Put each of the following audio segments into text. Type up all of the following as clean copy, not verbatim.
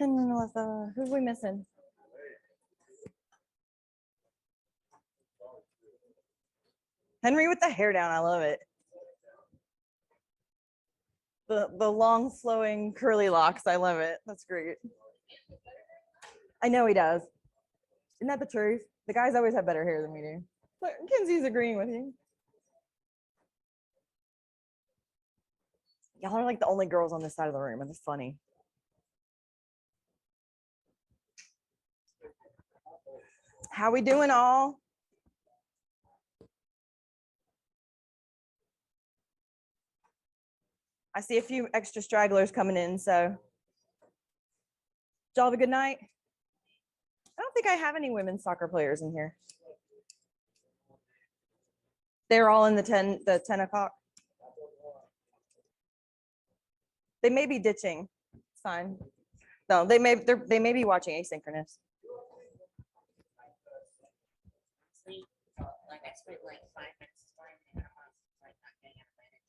And Melissa, who are we missing? Henry with the hair down. I love it. The long flowing curly locks. I love it. That's great. I know he does. Isn't that the truth? The guys always have better hair than we do. But Kenzie's agreeing with you. Y'all are like the only girls on this side of the room, and it's funny. How we doing all? I see a few extra stragglers coming in, so did y'all have a good night? I don't think I have any women's soccer players in here. They're all in the 10 o'clock. They may be ditching. It's fine. No, they may be watching asynchronous.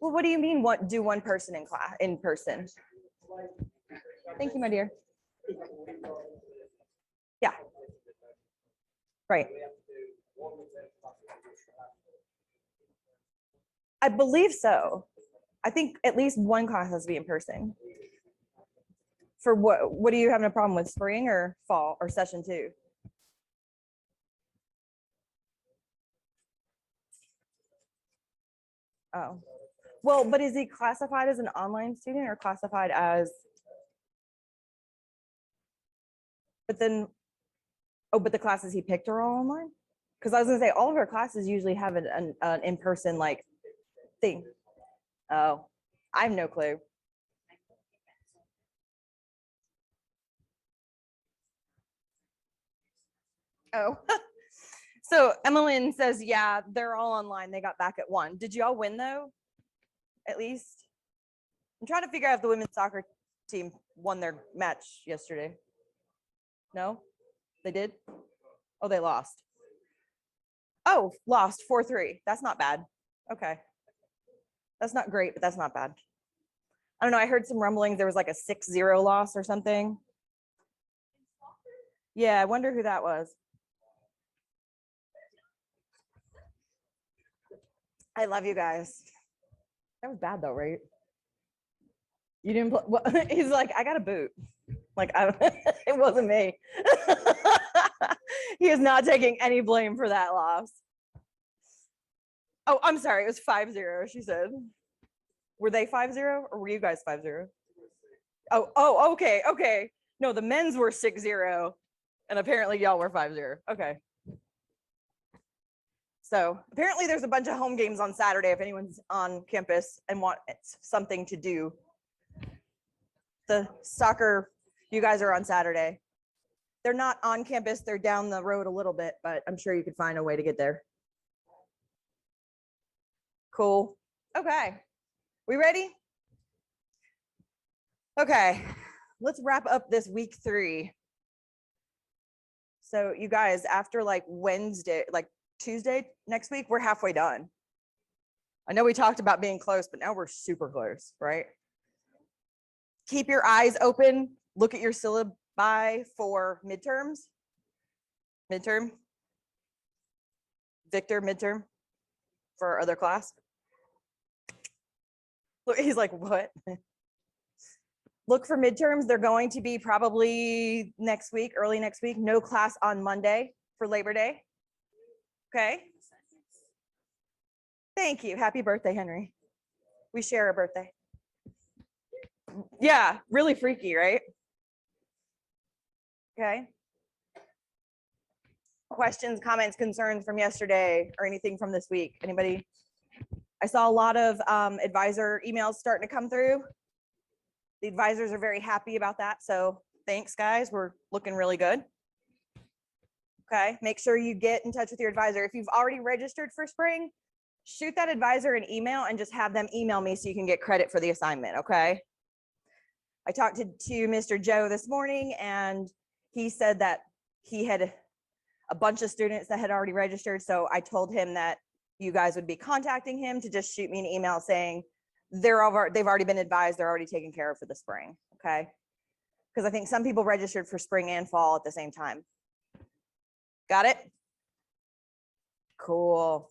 Well, what do you mean? What do one person in class in person? Thank you, my dear. Yeah. Right. I believe so. I think at least one class has to be in person. For what are you having a problem with, spring or fall or session 2? Oh, well, but is he classified as an online student or classified as? But then, oh, but the classes he picked are all online? Because I was gonna say all of our classes usually have an in-person like thing. Oh, I have no clue. Oh, so Emmeline says, yeah, they're all online. They got back at 1. Did y'all win though? At least? I'm trying to figure out if the women's soccer team won their match yesterday. No, they did? Oh, they lost. Oh, lost 4-3. That's not bad. Okay. That's not great, but that's not bad. I don't know. I heard some rumblings. There was like a 6-0 loss or something. Yeah, I wonder who that was. I love you guys. That was bad though, right? You didn't play. Well, he's like, I got a boot. Like, it wasn't me. He is not taking any blame for that loss. Oh, I'm sorry. It was 5-0, she said. Were they 5-0 or were you guys 5-0? Oh, okay, okay. No, the men's were 6-0 and apparently y'all were 5-0. Okay. So apparently there's a bunch of home games on Saturday if anyone's on campus and wants something to do. The soccer, you guys are on Saturday. They're not on campus, they're down the road a little bit, but I'm sure you could find a way to get there. Cool. Okay. We ready? Okay. Let's wrap up this week 3. So you guys, after like Wednesday, like Tuesday next week, we're halfway done. I know we talked about being close, but now we're super close, right? Keep your eyes open. Look at your syllabi for midterms. Midterm. Victor, midterm for our other class. Look, he's like, what? Look for midterms. They're going to be probably next week, early next week. No class on Monday for Labor Day. Okay. Thank you. Happy birthday, Henry. We share a birthday. Yeah, really freaky, right? Okay. Questions, comments, concerns from yesterday or anything from this week? Anybody? I saw a lot of advisor emails starting to come through. The advisors are very happy about that. So thanks, guys. We're looking really good. Okay. Make sure you get in touch with your advisor. If you've already registered for spring, shoot that advisor an email and just have them email me so you can get credit for the assignment. Okay. I talked to Mr. Joe this morning and he said that he had a bunch of students that had already registered. So I told him that you guys would be contacting him to just shoot me an email saying they've already been advised, they're already taken care of for the spring. Okay. because I think some people registered for spring and fall at the same time. Got it? Cool.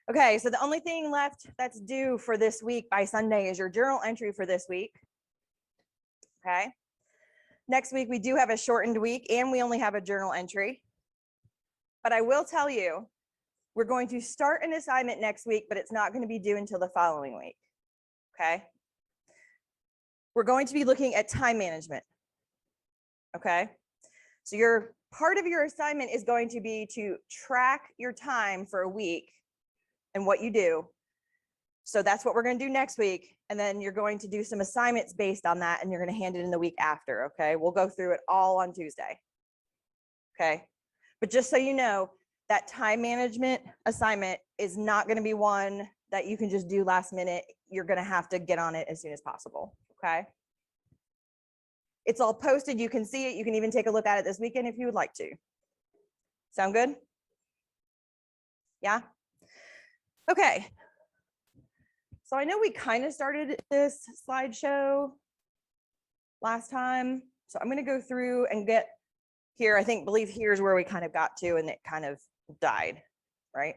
Okay, so the only thing left that's due for this week by Sunday is your journal entry for this week. Okay. Next week, we do have a shortened week and we only have a journal entry. But I will tell you, we're going to start an assignment next week, but it's not going to be due until the following week. Okay. We're going to be looking at time management. Okay. So your part of your assignment is going to be to track your time for a week and what you do. So that's what we're going to do next week. And then you're going to do some assignments based on that, and you're going to hand it in the week after. Okay. We'll go through it all on Tuesday. Okay. But just so you know, that time management assignment is not going to be one that you can just do last minute. You're going to have to get on it as soon as possible. Okay. It's all posted. You can see it. You can even take a look at it this weekend if you would like to. Sound good? Yeah. Okay. So I know we kind of started this slideshow last time. So I'm going to go through and get here. I believe here's where we kind of got to, and it kind of died, right?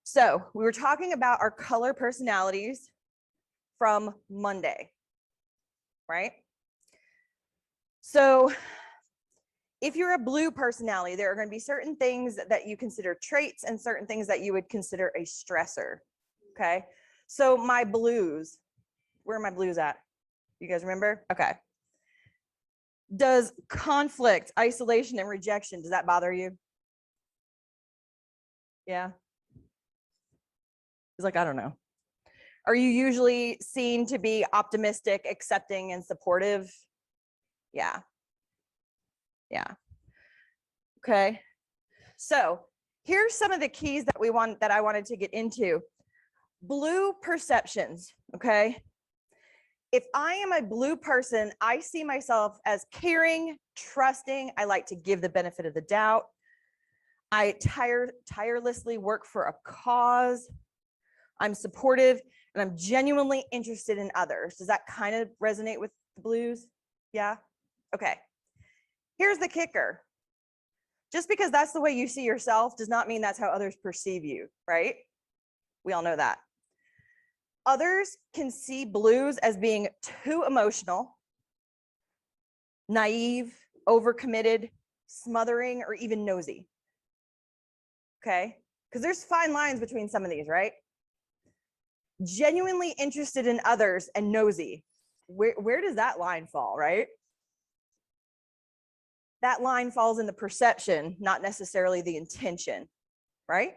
So we were talking about our color personalities from Monday, right? So if you're a blue personality, there are going to be certain things that you consider traits and certain things that you would consider a stressor. Okay. So my blues, where are my blues at? You guys remember? Okay. Does conflict, isolation, and rejection, does that bother you? Yeah. It's like, I don't know. Are you usually seen to be optimistic, accepting, and supportive? Yeah. Yeah. Okay. So here's some of the keys that I wanted to get into. Blue perceptions. Okay. If I am a blue person, I see myself as caring, trusting. I like to give the benefit of the doubt. I tirelessly work for a cause. I'm supportive, and I'm genuinely interested in others. Does that kind of resonate with the blues? Yeah. Okay. Here's the kicker. Just because that's the way you see yourself does not mean that's how others perceive you, right? We all know that. Others can see blues as being too emotional, naive, overcommitted, smothering, or even nosy. Okay? Because there's fine lines between some of these, right? Genuinely interested in others and nosy. Where does that line fall, right? That line falls in the perception, not necessarily the intention, right?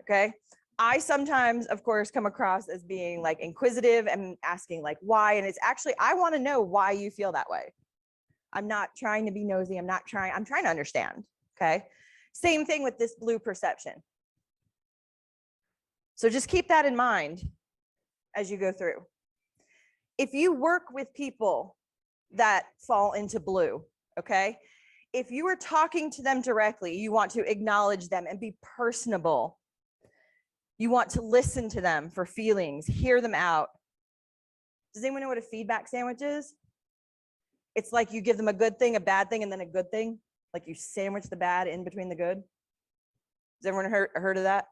Okay. I sometimes, of course, come across as being like inquisitive and asking like why. And it's actually, I want to know why you feel that way. I'm not trying to be nosy. I'm trying to understand. Okay. Same thing with this blue perception. So just keep that in mind as you go through. If you work with people that fall into blue, okay, if you are talking to them directly, you want to acknowledge them and be personable. You want to listen to them for feelings, hear them out. Does anyone know what a feedback sandwich is? It's like you give them a good thing, a bad thing, and then a good thing. Like you sandwich the bad in between the good. Has everyone heard of that?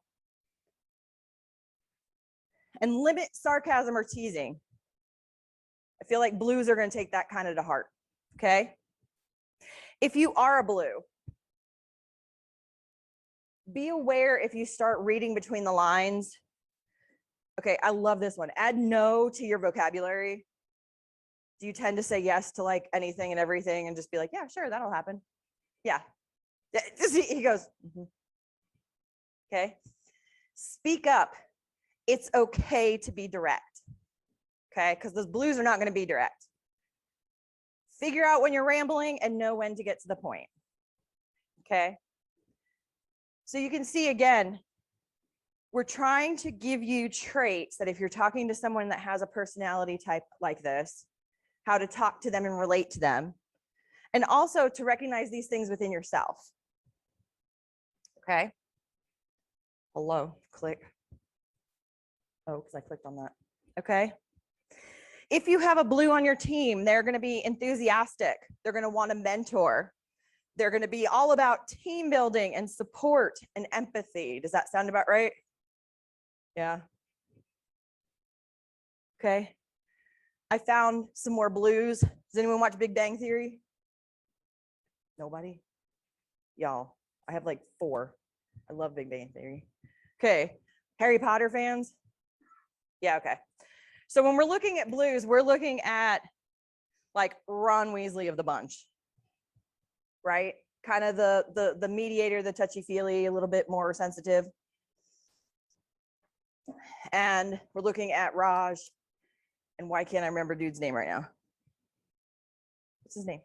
And limit sarcasm or teasing. I feel like blues are going to take that kind of to heart. Okay. If you are a blue, be aware if you start reading between the lines. Okay, I love this one. Add no to your vocabulary. Do you tend to say yes to like anything and everything and just be like, yeah, sure, that'll happen? Yeah. He goes, mm-hmm. Okay. Speak up. It's okay to be direct. Okay, because those blues are not going to be direct. Figure out when you're rambling and know when to get to the point. Okay. So you can see again, we're trying to give you traits that if you're talking to someone that has a personality type like this, how to talk to them and relate to them, and also to recognize these things within yourself. Okay. Hello, click. Oh, because I clicked on that. Okay. If you have a blue on your team, they're going to be enthusiastic. They're going to want to mentor. They're going to be all about team building and support and empathy. Does that sound about right? Yeah. Okay. I found some more blues. Does anyone watch Big Bang Theory? Nobody? Y'all, I have like 4. I love Big Bang Theory. Okay. Harry Potter fans? Yeah, okay. So when we're looking at blues, we're looking at like Ron Weasley of the bunch, right? Kind of the mediator, the touchy-feely, a little bit more sensitive. And we're looking at Raj. And why can't I remember dude's name right now? What's his name?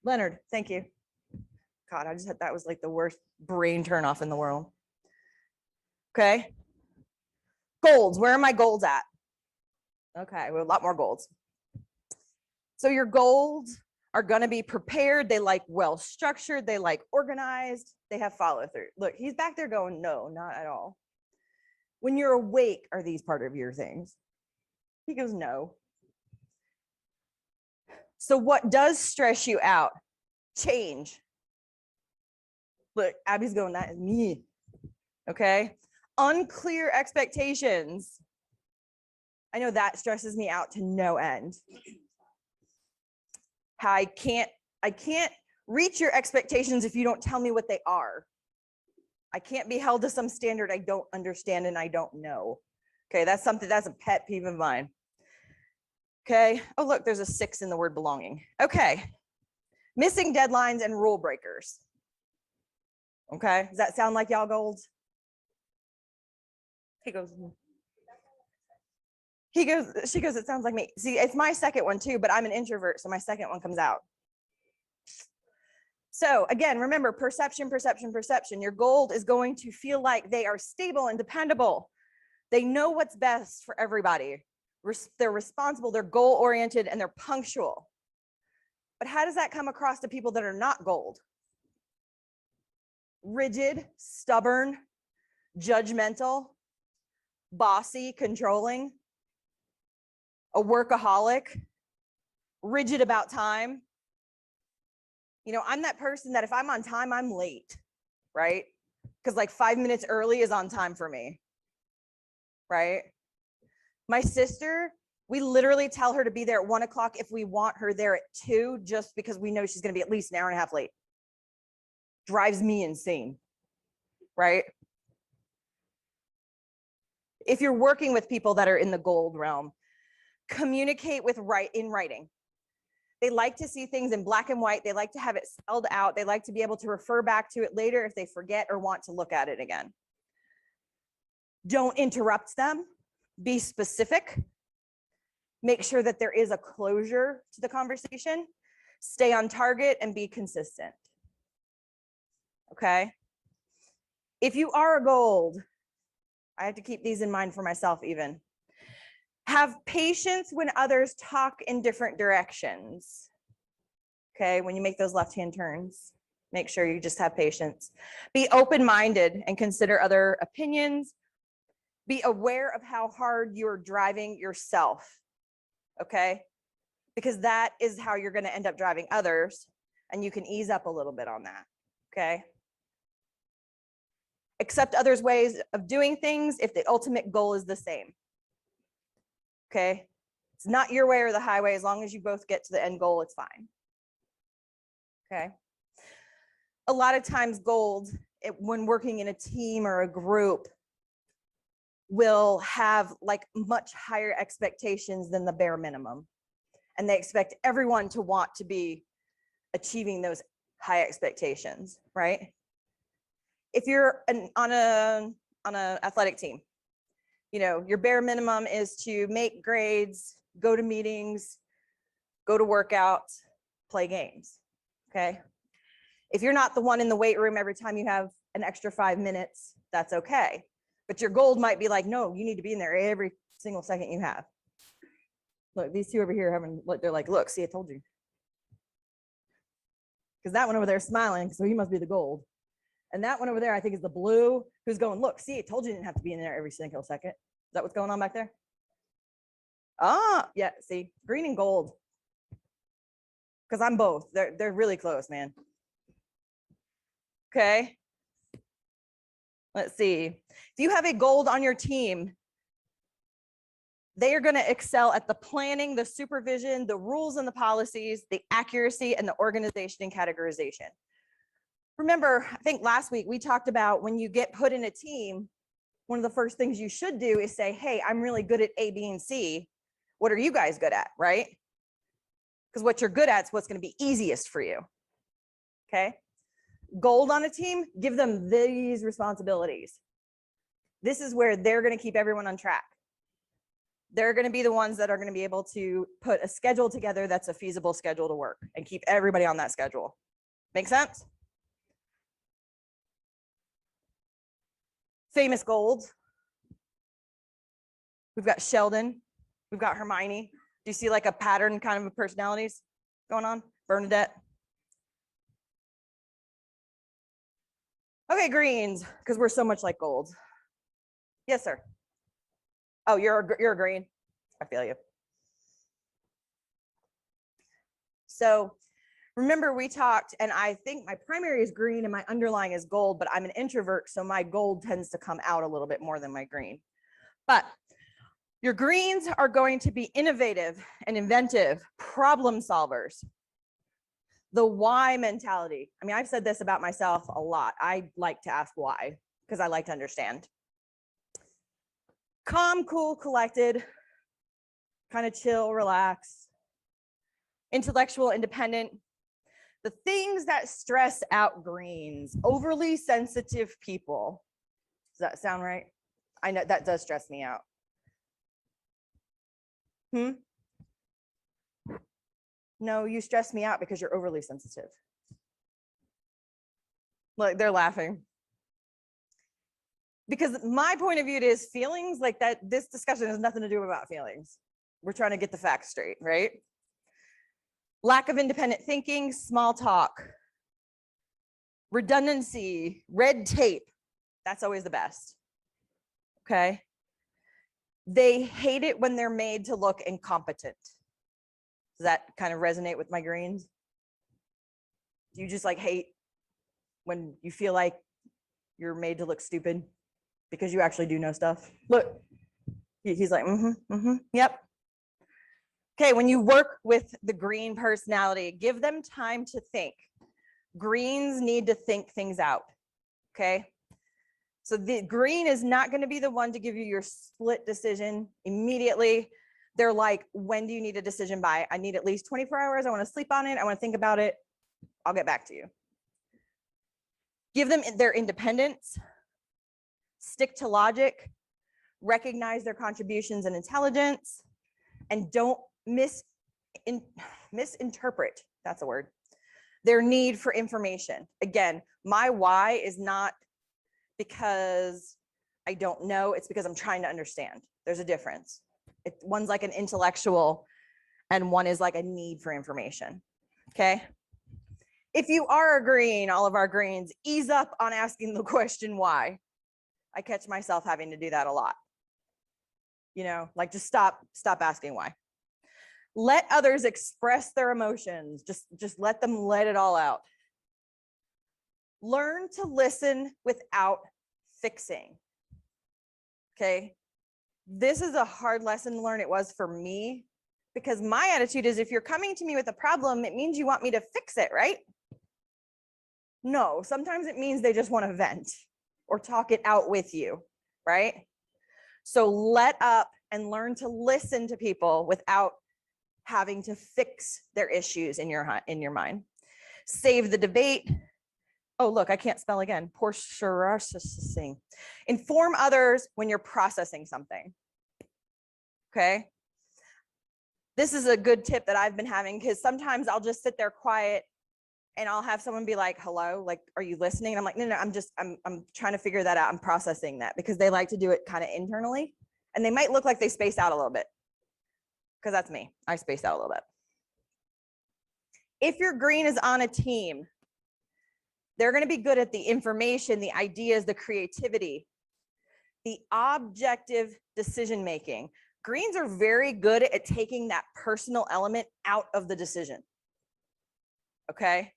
Leonard, thank you. God, I just had, that was like the worst brain turn off in the world. Okay. Golds, where are my golds at? Okay, we have a lot more golds. So your golds are gonna be prepared. They like well-structured, they like organized, they have follow through. Look, he's back there going, no, not at all. When you're awake, are these part of your things? He goes, no. So what does stress you out? Change. Look, Abby's going, that is me. Okay. Unclear expectations. I know that stresses me out to no end. How I can't reach your expectations if you don't tell me what they are. I can't be held to some standard I don't understand and I don't know. Okay, that's a pet peeve of mine. Okay. Oh, look, there's a 6 in the word belonging. Okay. Missing deadlines and rule breakers. Okay. Does that sound like y'all golds? She goes, she goes, it sounds like me. See, it's my second one too, but I'm an introvert, so my second one comes out. So again, remember, perception, perception, perception. Your gold is going to feel like they are stable and dependable. They know what's best for everybody. They're responsible, they're goal-oriented, and they're punctual. But how does that come across to people that are not gold? Rigid, stubborn, judgmental, bossy, controlling, a workaholic, rigid about time. You know, I'm that person that if I'm on time, I'm late, right? Because like 5 minutes early is on time for me, right? My sister, we literally tell her to be there at 1 o'clock if we want her there at 2, just because we know she's going to be at least an hour and a half late. Drives me insane, right? If you're working with people that are in the gold realm, communicate with in writing. They like to see things in black and white. They like to have it spelled out. They like to be able to refer back to it later if they forget or want to look at it again. Don't interrupt them. Be specific. Make sure that there is a closure to the conversation. Stay on target and be consistent. Okay? If you are a gold, I have to keep these in mind for myself even. Have patience when others talk in different directions. Okay, when you make those left-hand turns, make sure you just have patience. Be open-minded and consider other opinions. Be aware of how hard you're driving yourself, okay? Because that is how you're gonna end up driving others, and you can ease up a little bit on that, okay? Accept others' ways of doing things if the ultimate goal is the same. Okay, it's not your way or the highway. As long as you both get to the end goal, it's fine. Okay. A lot of times gold, when working in a team or a group, will have like much higher expectations than the bare minimum. And they expect everyone to want to be achieving those high expectations, right? If you're on an athletic team, you know, your bare minimum is to make grades, go to meetings, go to workouts, play games, okay? If you're not the one in the weight room every time you have an extra 5 minutes, that's okay. But your gold might be like, no, you need to be in there every single second you have. Look, these two over here they're like, look, see, I told you. Because that one over there is smiling, so he must be the gold. And that one over there, I think, is the blue, who's going, look, see, I told you didn't have to be in there every single second. Is that what's going on back there? Ah, yeah, see, green and gold. Because I'm both. They're really close, man. Okay. Let's see. If you have a gold on your team, they are going to excel at the planning, the supervision, the rules and the policies, the accuracy, and the organization and categorization. Remember, I think last week we talked about when you get put in a team, one of the first things you should do is say, hey, I'm really good at A, B, and C. What are you guys good at, right? Because what you're good at is what's going to be easiest for you. Okay. Gold on a team, give them these responsibilities. This is where they're going to keep everyone on track. They're going to be the ones that are going to be able to put a schedule together that's a feasible schedule to work and keep everybody on that schedule. Make sense? Famous golds. We've got Sheldon. We've got Hermione. Do you see like a pattern kind of personalities going on? Bernadette. Okay, greens, because we're so much like golds. Yes, sir. Oh, you're a green. I feel you. So remember we talked, and I think my primary is green and my underlying is gold, but I'm an introvert, so my gold tends to come out a little bit more than my green. But your greens are going to be innovative and inventive problem solvers. The why mentality. I mean, I've said this about myself a lot. I like to ask why because I like to understand. Calm, cool, collected, kind of chill, relax, intellectual, independent. The things that stress out greens, overly sensitive people. Does that sound right? I know that does stress me out. No, you stress me out because you're overly sensitive. Like they're laughing. Because my point of view is feelings like that. This discussion has nothing to do about feelings. We're trying to get the facts straight, right? Lack of independent thinking, small talk, redundancy, red tape. That's always the best. Okay. They hate it when they're made to look incompetent. Does that kind of resonate with my greens? Do you just like hate when you feel like you're made to look stupid because you actually do know stuff? Look, he's like, yep. Okay, when you work with the green personality, give them time to think. Greens need to think things out, okay? So the green is not going to be the one to give you your split decision immediately. They're like, when do you need a decision by? I need at least 24 hours. I want to sleep on it. I want to think about it. I'll get back to you. Give them their independence. Stick to logic. Recognize their contributions and intelligence. And don't misinterpret, that's a word, their need for information. Again, my why is not because I don't know, it's because I'm trying to understand. There's a difference. One's like an intellectual and one is like a need for information, okay? If you are a green, all of our greens, ease up on asking the question why. I catch myself having to do that a lot. You know, like just stop asking why. Let others express their emotions. Just let them let it all out. Learn to listen without fixing. Okay. This is a hard lesson to learn. It was for me because my attitude is if you're coming to me with a problem, it means you want me to fix it, right? No, sometimes it means they just want to vent or talk it out with you, right? So let up and learn to listen to people without having to fix their issues in your mind. Save the debate. Oh, look, I can't spell again. Processing. Inform others when you're processing something. Okay. This is a good tip that I've been having because sometimes I'll just sit there quiet and I'll have someone be like, hello, like, are you listening? And I'm like, no, I'm trying to figure that out. I'm processing that because they like to do it kind of internally and they might look like they space out a little bit. Because that's me. I spaced out a little bit. If your green is on a team, They're going to be good at the information, the ideas, the creativity, the objective decision making. Greens are very good at taking that personal element out of the decision. Okay.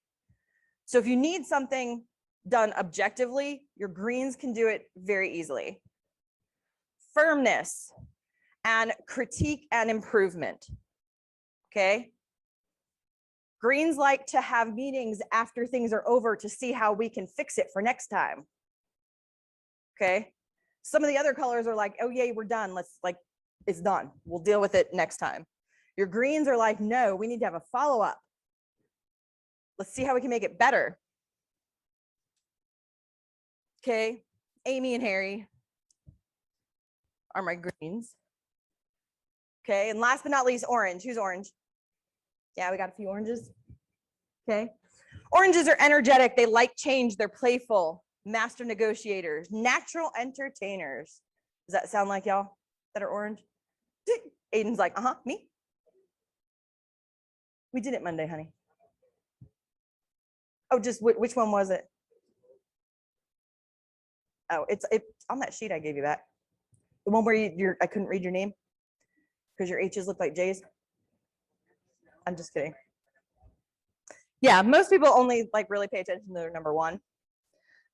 So if you need something done objectively, your greens can do it very easily. Firmness and critique and improvement. Okay. Greens like to have meetings after things are over to see how we can fix it for next time. Okay. Some of the other colors are like, oh yay, we're done. Let's like, it's done. We'll deal with it next time. Your greens are like, no, we need to have a follow-up. Let's see how we can make it better. Okay. Amy and Harry are my greens. Okay. And last but not least, orange. Who's orange? Yeah, we got a few oranges. Okay. Oranges are energetic. They like change. They're playful, master negotiators, natural entertainers. Does that sound like y'all that are orange? Aiden's like, me. We did it Monday, honey. Oh, just which one was it? Oh, it's on that sheet I gave you back. The one where I couldn't read your name because your H's look like J's. I'm just kidding. Yeah, most people only like really pay attention to their number one.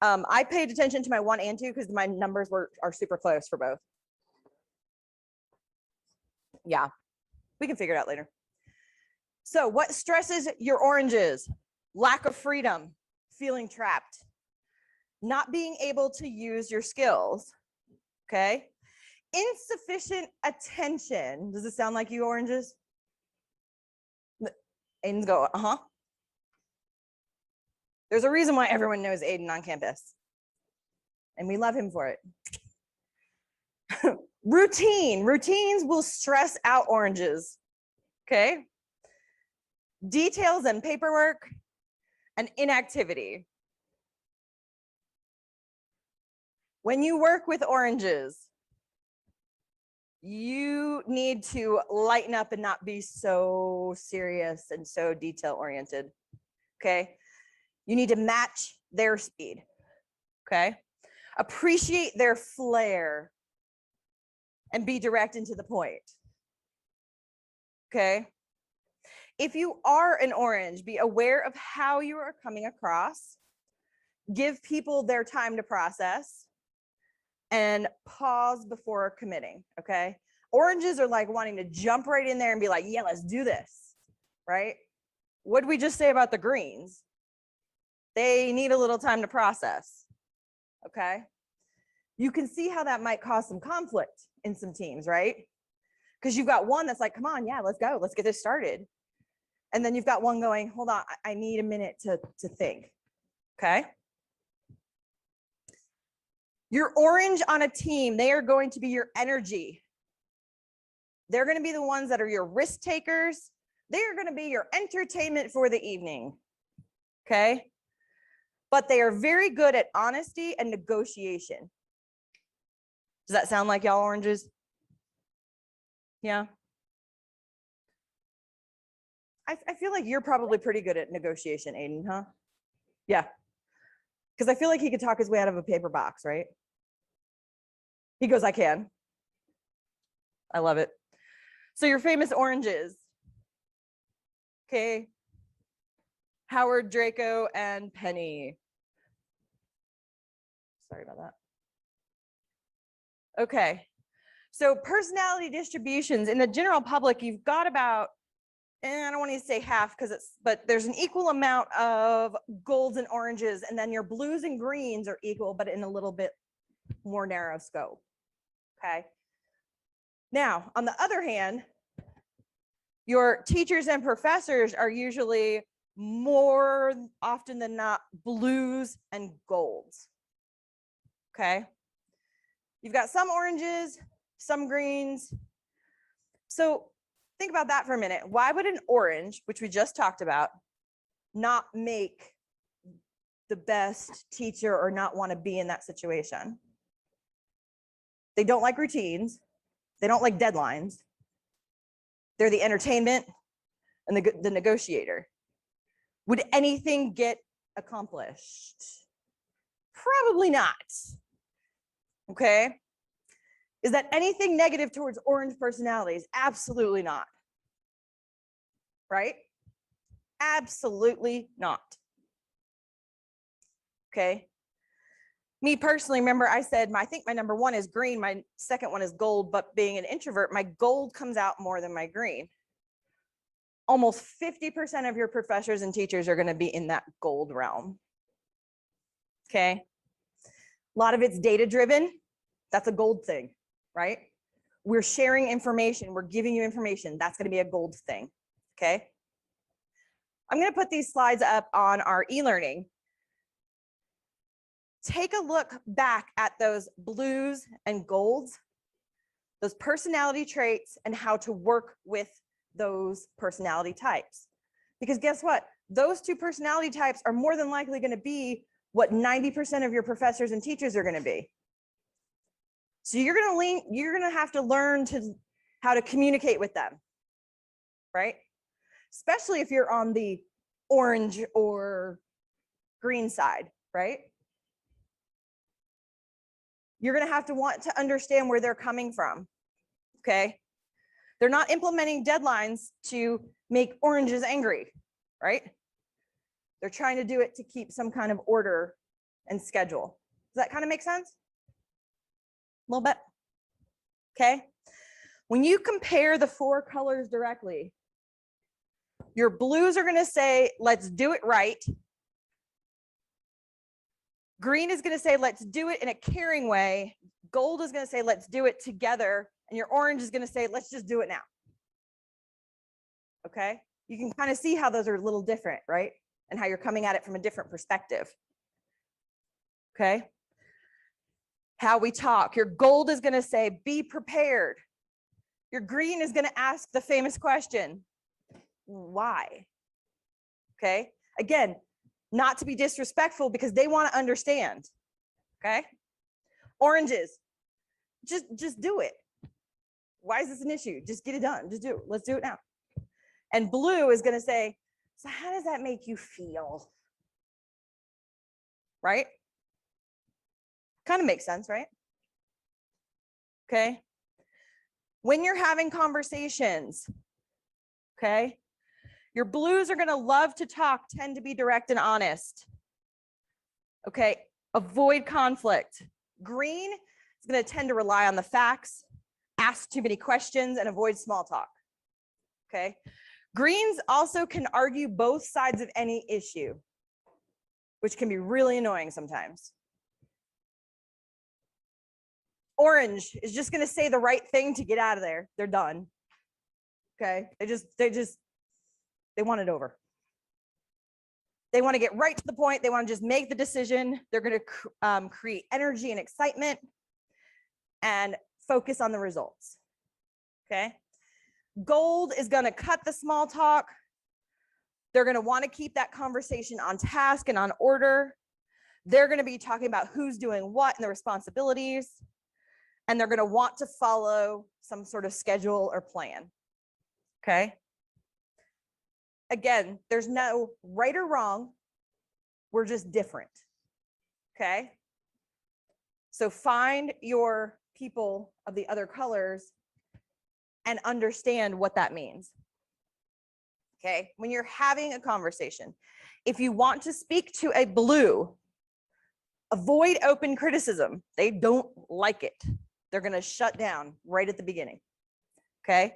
I paid attention to my 1 and 2 because my numbers are super close for both. Yeah, we can figure it out later. So what stresses your oranges? Lack of freedom, feeling trapped, not being able to use your skills. Okay. Insufficient attention. Does it sound like you oranges? Aiden's go, There's a reason why everyone knows Aiden on campus. And we love him for it. Routines will stress out oranges. Okay. Details and paperwork and inactivity. When you work with oranges, you need to lighten up and not be so serious and so detail oriented. Okay. You need to match their speed. Okay. Appreciate their flair and be direct and to the point. Okay. If you are an orange, be aware of how you are coming across. Give people their time to process and pause before committing. Okay. Oranges are like wanting to jump right in there and be like, yeah, let's do this. Right. What did we just say about the greens? They need a little time to process. Okay. You can see how that might cause some conflict in some teams, right? Because you've got one that's like, come on, yeah, let's go. Let's get this started. And then you've got one going, hold on, I need a minute to think. Okay. Your orange on a team, they are going to be your energy. They're going to be the ones that are your risk takers. They are going to be your entertainment for the evening. Okay. But they are very good at honesty and negotiation. Does that sound like y'all oranges? Yeah. I feel like you're probably pretty good at negotiation, Aiden, huh? Yeah. Because I feel like he could talk his way out of a paper box, right? He goes, I can. I love it. So your famous oranges. Okay. Howard, Draco, and Penny. Sorry about that. Okay. So personality distributions in the general public, you've got about, and I don't want to say half but there's an equal amount of golds and oranges, and then your blues and greens are equal, but in a little bit more narrow scope. Okay. Now, on the other hand, your teachers and professors are usually more often than not blues and golds. Okay. You've got some oranges, some greens. So think about that for a minute. Why would an orange, which we just talked about, not make the best teacher or not want to be in that situation? They don't like routines. They don't like deadlines. They're the entertainment and the negotiator. Would anything get accomplished? Probably not. Okay. Is that anything negative towards orange personalities? Absolutely not. Right? Absolutely not. Okay. Me personally, remember I said, I think my number one is green. My second one is gold, but being an introvert, my gold comes out more than my green. Almost 50% of your professors and teachers are going to be in that gold realm. Okay. A lot of it's data driven. That's a gold thing, right? We're sharing information. We're giving you information. That's going to be a gold thing. Okay. I'm going to put these slides up on our e-learning. Take a look back at those blues and golds, those personality traits, and how to work with those personality types. Because guess what? Those two personality types are more than likely going to be what 90% of your professors and teachers are going to be. So you're going to have to learn how to communicate with them, right? Especially if you're on the orange or green side, right? You're going to have to want to understand where they're coming from, okay? They're not implementing deadlines to make oranges angry, right? They're trying to do it to keep some kind of order and schedule. Does that kind of make sense? A little bit? Okay. When you compare the four colors directly, your blues are going to say, let's do it right. Green is going to say, let's do it in a caring way. Gold is going to say, let's do it together. And your orange is going to say, let's just do it now. Okay. You can kind of see how those are a little different, right? And how you're coming at it from a different perspective. Okay. How we talk. Your gold is going to say, be prepared. Your green is going to ask the famous question, why? Okay. Again, not to be disrespectful because they want to understand. Okay. Oranges, just do it. Why is this an issue? Just get it done. Just do it. Let's do it now. And blue is going to say, so how does that make you feel? Right? Kind of makes sense, right? Okay. When you're having conversations, okay, your blues are going to love to talk, tend to be direct and honest. Okay. Avoid conflict. Green is going to tend to rely on the facts, ask too many questions, and avoid small talk. Okay. Greens also can argue both sides of any issue, which can be really annoying sometimes. Orange is just going to say the right thing to get out of there. They're done. Okay. They want it over. They want to get right to the point. They want to just make the decision. They're going to create energy and excitement and focus on the results. Okay. Gold is going to cut the small talk. They're going to want to keep that conversation on task and on order. They're going to be talking about who's doing what and the responsibilities. And they're going to want to follow some sort of schedule or plan. Okay. Again, there's no right or wrong. We're just different. Okay. So find your people of the other colors and understand what that means. Okay. When you're having a conversation, if you want to speak to a blue, avoid open criticism. They don't like it. They're going to shut down right at the beginning. Okay.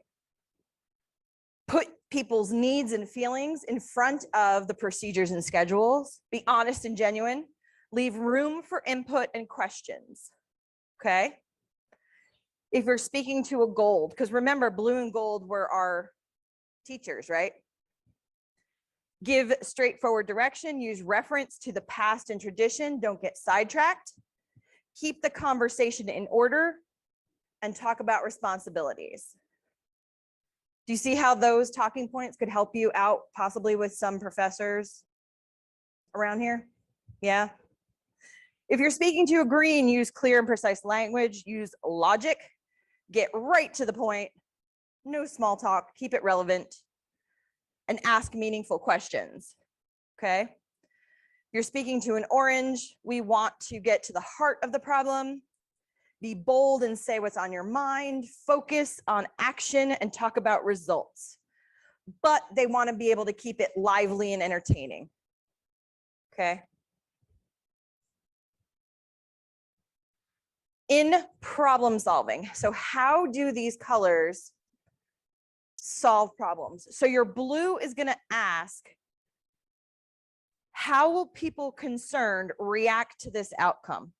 Put people's needs and feelings in front of the procedures and schedules. Be honest and genuine. Leave room for input and questions. Okay. If you're speaking to a gold, because remember, blue and gold were our teachers, right? Give straightforward direction. Use reference to the past and tradition. Don't get sidetracked. Keep the conversation in order and talk about responsibilities. Do you see how those talking points could help you out possibly with some professors around here? Yeah. If you're speaking to a green, use clear and precise language, use logic, get right to the point, no small talk, keep it relevant, and ask meaningful questions. Okay. You're speaking to an orange. We want to get to the heart of the problem. Be bold and say what's on your mind. Focus on action and talk about results. But they want to be able to keep it lively and entertaining. Okay. In problem solving. So how do these colors solve problems? So your blue is going to ask, how will people concerned react to this outcome?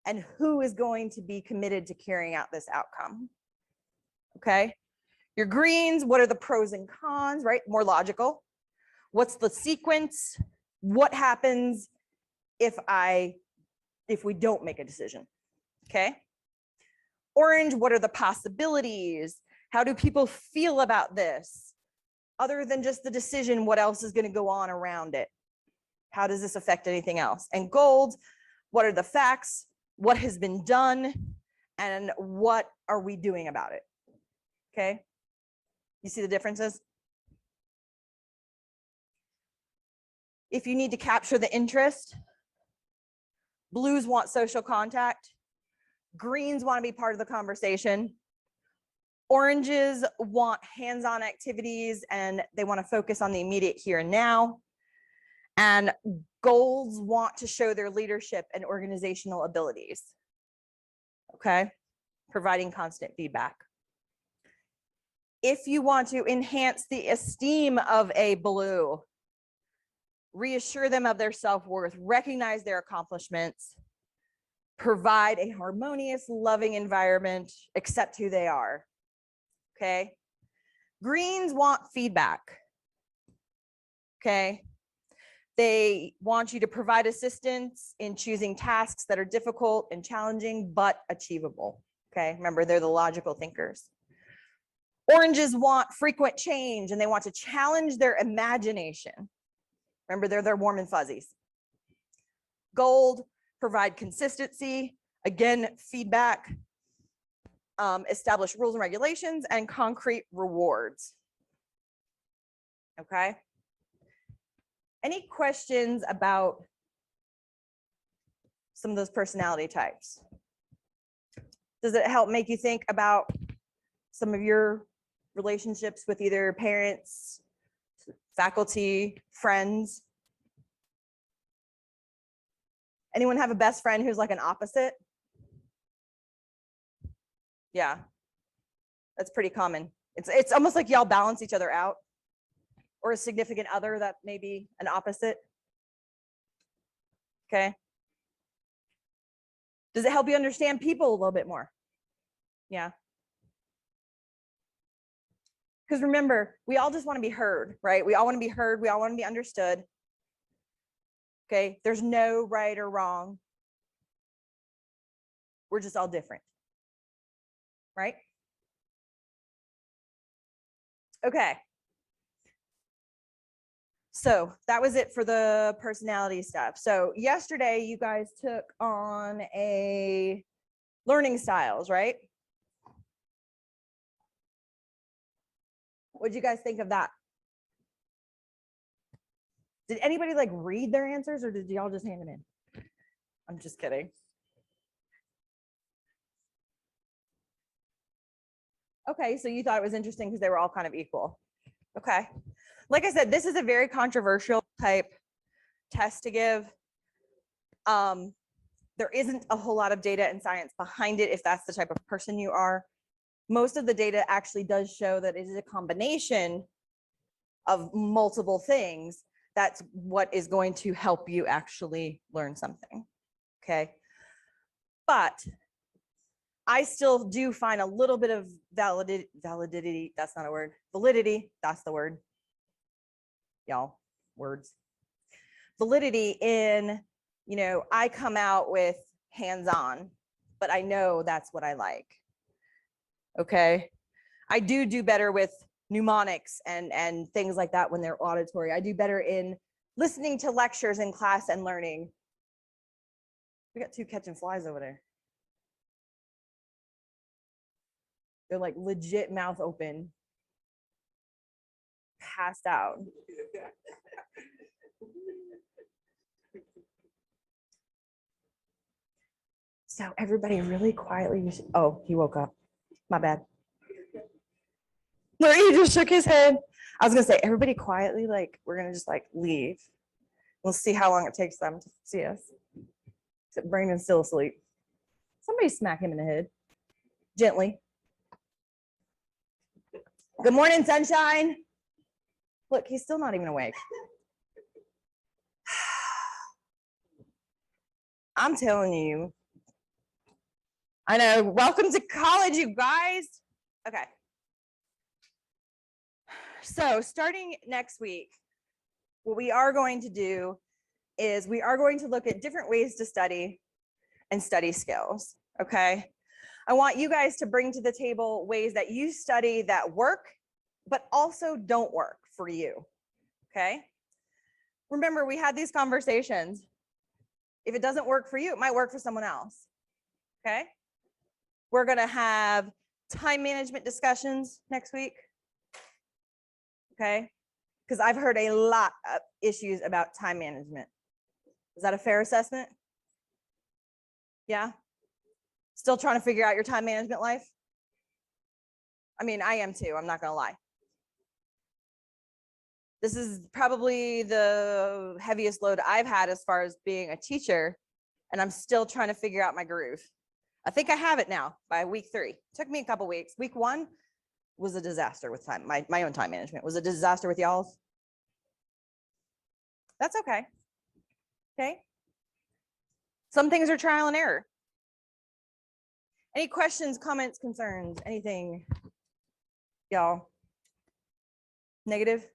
And who is going to be committed to carrying out this outcome? Okay. Your greens, what are the pros and cons, right? More logical. What's the sequence? What happens if we don't make a decision? Okay. Orange, what are the possibilities? How do people feel about this? Other than just the decision, what else is going to go on around it? How does this affect anything else? And gold, what are the facts? What has been done? And what are we doing about it? Okay. You see the differences? If you need to capture the interest, blues want social contact. Greens want to be part of the conversation. Oranges want hands-on activities and they want to focus on the immediate here and now. And golds want to show their leadership and organizational abilities. Okay, providing constant feedback. If you want to enhance the esteem of a blue, reassure them of their self-worth, recognize their accomplishments, provide a harmonious, loving environment, accept who they are. Okay. Greens want feedback. Okay. They want you to provide assistance in choosing tasks that are difficult and challenging, but achievable. Okay. Remember, they're the logical thinkers. Oranges want frequent change and they want to challenge their imagination. Remember, they're their warm and fuzzies. Gold, provide consistency, again, feedback, establish rules and regulations, and concrete rewards. Okay. Any questions about some of those personality types? Does it help make you think about some of your relationships with either parents, faculty, friends? Anyone have a best friend who's like an opposite? Yeah, that's pretty common. It's almost like y'all balance each other out, or a significant other that may be an opposite. Okay. Does it help you understand people a little bit more? Yeah. Because remember, we all just want to be heard, right? We all want to be heard. We all want to be understood. Okay. There's no right or wrong. We're just all different. Right? Okay. So that was it for the personality stuff. So yesterday you guys took on a learning styles, right? What did you guys think of that? Did anybody like read their answers or did y'all just hand them in? I'm just kidding. Okay, so you thought it was interesting because they were all kind of equal. Okay. Like I said, this is a very controversial type test to give. There isn't a whole lot of data and science behind it if that's the type of person you are. Most of the data actually does show that it is a combination of multiple things. That's what is going to help you actually learn something. Okay. But I still do find a little bit of validity, that's not a word. Validity, that's the word. Y'all, words. Validity in, you know, I come out with hands-on, but I know that's what I like. Okay. I do better with mnemonics and things like that when they're auditory. I do better in listening to lectures in class and learning. We got two catching flies over there. They're like legit mouth open, passed out. So everybody really quietly, oh, he woke up. My bad. No, he just shook his head. I was gonna say, everybody quietly, like, we're gonna just like leave. We'll see how long it takes them to see us. Brandon's still asleep. Somebody smack him in the head. Gently. Good morning, sunshine. Look, he's still not even awake. I'm telling you. I know. Welcome to college, you guys. Okay. So starting next week, what we are going to do is we are going to look at different ways to study and study skills, okay? I want you guys to bring to the table ways that you study that work, but also don't work for you, okay? Remember, we had these conversations. If it doesn't work for you, it might work for someone else, okay? We're gonna have time management discussions next week, okay? Because I've heard a lot of issues about time management. Is that a fair assessment? Yeah? Still trying to figure out your time management life? I mean, I am too, I'm not gonna lie. This is probably the heaviest load I've had as far as being a teacher, and I'm still trying to figure out my groove. I think I have it now by week 3. It took me a couple weeks. Week 1 was a disaster with time. My own time management was a disaster with y'all's. That's okay. Okay. Some things are trial and error. Any questions, comments, concerns, anything, y'all? Negative?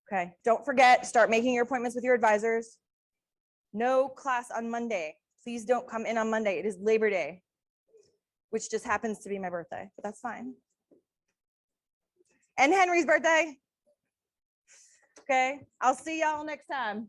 Okay. Don't forget, start making your appointments with your advisors. No class on Monday. Please don't come in on Monday. It is Labor Day, which just happens to be my birthday, but that's fine. And Henry's birthday. Okay. I'll see y'all next time.